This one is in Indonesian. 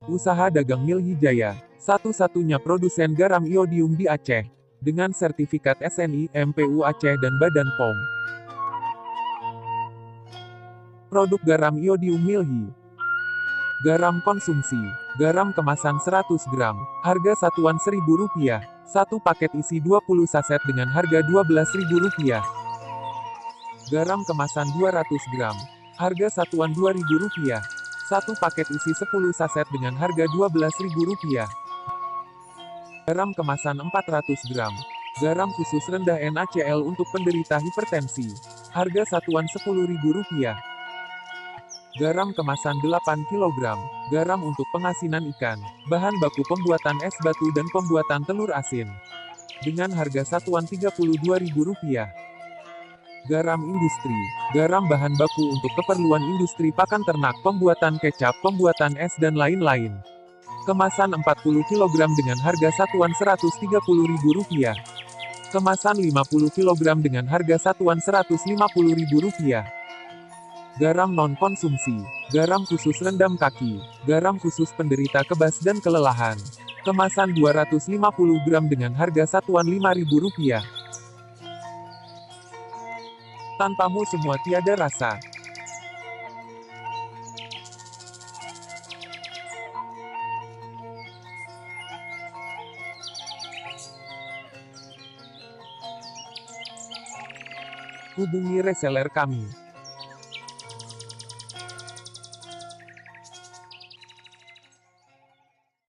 Usaha dagang Milhi Jaya, satu-satunya produsen garam iodium di Aceh, dengan sertifikat SNI, MPU Aceh dan Badan POM. Produk garam iodium Milhi. Garam konsumsi. Garam kemasan 100 gram. Harga satuan Rp1.000. Satu paket isi 20 saset dengan harga Rp12.000. Garam kemasan 200 gram. Harga satuan Rp2.000. Satu paket isi 10 saset dengan harga Rp12.000. Garam kemasan 400 gram. Garam khusus rendah NaCl untuk penderita hipertensi. Harga satuan Rp10.000. Garam kemasan 8 kg. Garam untuk pengasinan ikan. Bahan baku pembuatan es batu dan pembuatan telur asin. Dengan harga satuan Rp32.000. Garam industri. Garam bahan baku untuk keperluan industri pakan ternak, pembuatan kecap, pembuatan es dan lain-lain. Kemasan 40 kg dengan harga satuan Rp130.000. Kemasan 50 kg dengan harga satuan Rp150.000. Garam non-konsumsi. Garam khusus rendam kaki. Garam khusus penderita kebas dan kelelahan. Kemasan 250 gram dengan harga satuan Rp5.000. Tanpamu semua tiada rasa. Hubungi reseller kami.